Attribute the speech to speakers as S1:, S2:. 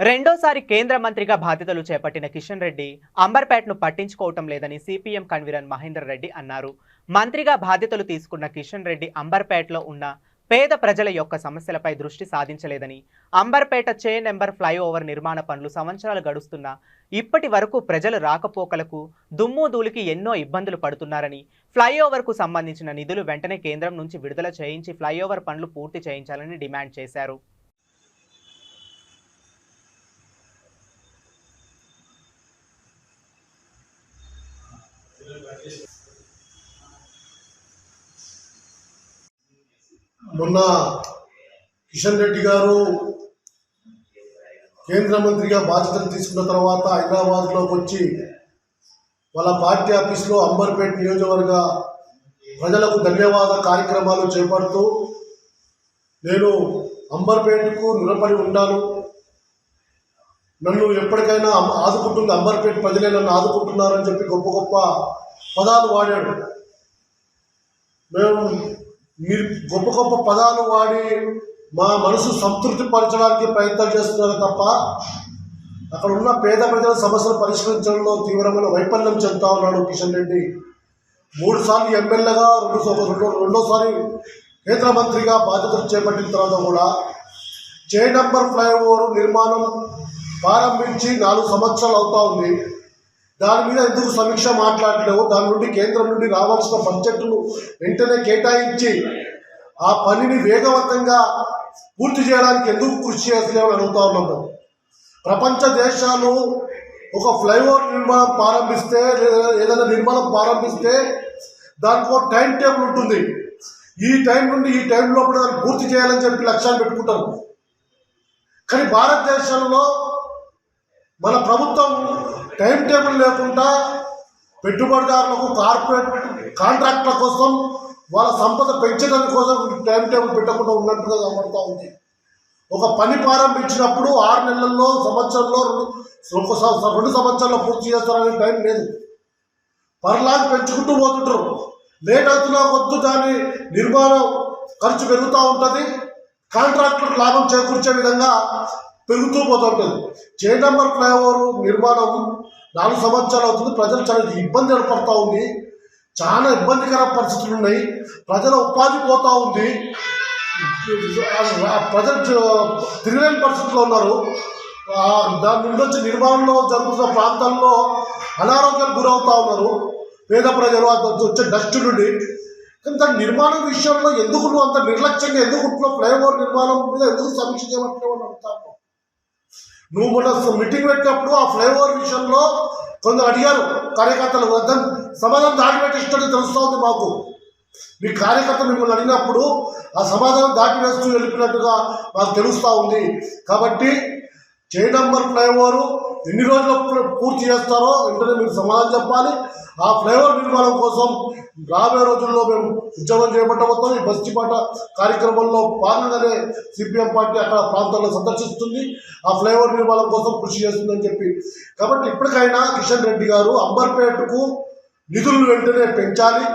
S1: రెండోసారి కేంద్ర మంత్రిగా బాధ్యతలు చేపట్టిన కిషన్ రెడ్డి అంబర్పేటను పట్టించుకోవటం లేదని సిపిఎం కన్వీనర్ మహేందర్ రెడ్డి అన్నారు. మంత్రిగా బాధ్యతలు తీసుకున్న కిషన్ రెడ్డి అంబర్పేటలో ఉన్న పేద ప్రజల యొక్క సమస్యలపై దృష్టి సాధించలేదని, అంబర్పేట చే నెంబర్ ఫ్లైఓవర్ నిర్మాణ పనులు సంవత్సరాలు గడుస్తున్నా ఇప్పటి వరకు ప్రజలు రాకపోకలకు దుమ్ము ధూళికి ఎన్నో ఇబ్బందులు పడుతున్నారని, ఫ్లైఓవర్కు సంబంధించిన నిధులు వెంటనే కేంద్రం నుంచి విడుదల చేయించి ఫ్లైఓవర్ పనులు పూర్తి చేయించాలని డిమాండ్ చేశారు.
S2: మొన్న కిషన్ రెడ్డి గారు కేంద్ర మంత్రిగా బాధ్యతలు తీసుకున్న తర్వాత హైదరాబాద్లోకి వచ్చి వాళ్ళ పార్టీ ఆఫీస్లో అంబర్పేట నియోజకవర్గ ప్రజలకు ధన్యవాద కార్యక్రమాలు చేపడుతూ నేను అంబర్పేటకు రుణపడి ఉండాను, నన్ను ఎప్పటికైనా ఆదుకుంటుంది, అంబర్పేట ప్రజలే నన్ను ఆదుకుంటున్నారని చెప్పి గొప్ప గొప్ప పదాలు వాడాడు. మీరు గొప్ప గొప్ప పదాలు వాడి మా మనసు సంతృప్తి పరచడానికి ప్రయత్నం చేస్తున్నారు తప్ప అక్కడ ఉన్న పేద ప్రజల సమస్యలు పరిష్కరించడంలో తీవ్రమైన వైఫల్యం చెందుతా ఉన్నాడు కిషన్ రెడ్డి. 3 సార్లు ఎమ్మెల్యేగా, రెండోసారి కేంద్ర మంత్రిగా బాధ్యతలు చేపట్టిన తర్వాత కూడా చే నంబర్ ఫ్లైఓవర్ నిర్మాణం ప్రారంభించి 4 సంవత్సరాలు అవుతా ఉంది. దాని మీద ఎందుకు సమీక్ష మాట్లాడలేవు? దాని నుండి కేంద్రం నుండి రావాల్సిన బడ్జెట్ను వెంటనే కేటాయించి ఆ పనిని వేగవంతంగా పూర్తి చేయడానికి ఎందుకు కృషి చేస్తలేమని అడుగుతా ఉన్నాము. ప్రపంచ దేశాలు ఒక ఫ్లైఓవర్ నిర్మాణం ప్రారంభిస్తే, ఏదైనా నిర్మాణం ప్రారంభిస్తే దానికి ఒక టైం టేబుల్ ఉంటుంది. ఈ టైం నుండి ఈ టైం లోపల దాన్ని పూర్తి చేయాలని చెప్పి లక్ష్యాలు పెట్టుకుంటారు. కానీ భారతదేశంలో మన ప్రభుత్వం టైం టేబుల్ లేకుండా పెట్టుబడిదారులకు, కార్పొరేట్ కాంట్రాక్టుల కోసం, వాళ్ళ సంపద పెంచడానికి కోసం టైం టేబుల్ పెట్టకుండా ఉన్నట్టుగా కనబడుతూ ఉంది. ఒక పని ప్రారంభించినప్పుడు 6 నెలల్లో, సంవత్సరంలో, 2 సంవత్సరాల్లో పూర్తి చేస్తారనే టైం లేదు. పర్లాగా పెంచుకుంటూ పోతుంటారు. లేట్ అవుతున్నా కొద్దు దాని నిర్మాణం ఖర్చు పెరుగుతూ ఉంటుంది, కాంట్రాక్టులకు లాభం చేకూర్చే విధంగా పెరుగుతూ పోతుంటుంది. చే నంబర్ ఫ్లైఓవర్ నిర్మాణం 4 సంవత్సరాలు అవుతుంది. ప్రజలు చాలా ఇబ్బంది ఏర్పడుతూ ఉంది. చాలా ఇబ్బందికర పరిస్థితులు ఉన్నాయి. ప్రజల ఉపాధి పోతూ ఉంది. ప్రజలు తిరగలేని పరిస్థితుల్లో ఉన్నారు. దాని నుండి వచ్చి నిర్మాణంలో జరుగుతున్న ప్రాంతాల్లో అనారోగ్యాలకు గురవుతూ ఉన్నారు పేద ప్రజలు. వచ్చే డస్ట్ నుండి. కానీ దాని నిర్మాణం విషయంలో ఎందుకు నువ్వు అంత నిర్లక్ష్యంగా ఎందుకు ఫ్లైఓవర్ నిర్మాణం మీద ఎందుకు సమీక్ష చేయమంటున్నావు అని అడుగుతాను. నువ్వు మొన్న మీటింగ్ పెట్టినప్పుడు ఆ ఫ్లైఓవర్ విషయంలో కొందరు అడిగారు కార్యకర్తలు, దాన్ని సమాధానం దాటిపెట్టి ఇష్టం తెలుస్తూ ఉంది మాకు. మీ కార్యకర్తలు మిమ్మల్ని అడిగినప్పుడు ఆ సమాధానం దాటివేస్తూ వెళ్ళిపోయినట్టుగా మాకు తెలుస్తూ ఉంది. కాబట్టి చే నంబర్ ఫ్లైఓవర్ ఎన్ని రోజులు పూర్తి చేస్తారో వెంటనే మీరు సమాధానం చెప్పాలి. ఆ ఫ్లైఓవర్ నిర్మాణం కోసం రాబోయే రోజుల్లో మేము ఉద్యమం చేపట్టబోతాం. ఈ బస్తిపాట కార్యక్రమంలో పాల్గొనే సిపిఎం పార్టీ అక్కడ ప్రాంతాల్లో సందర్శిస్తుంది. ఆ ఫ్లైఓవర్ నిర్మాణం కోసం కృషి చేస్తుందని చెప్పి. కాబట్టి ఇప్పటికైనా కిషన్ రెడ్డి గారు అంబర్పేటకు నిధులు వెంటనే పెంచాలి.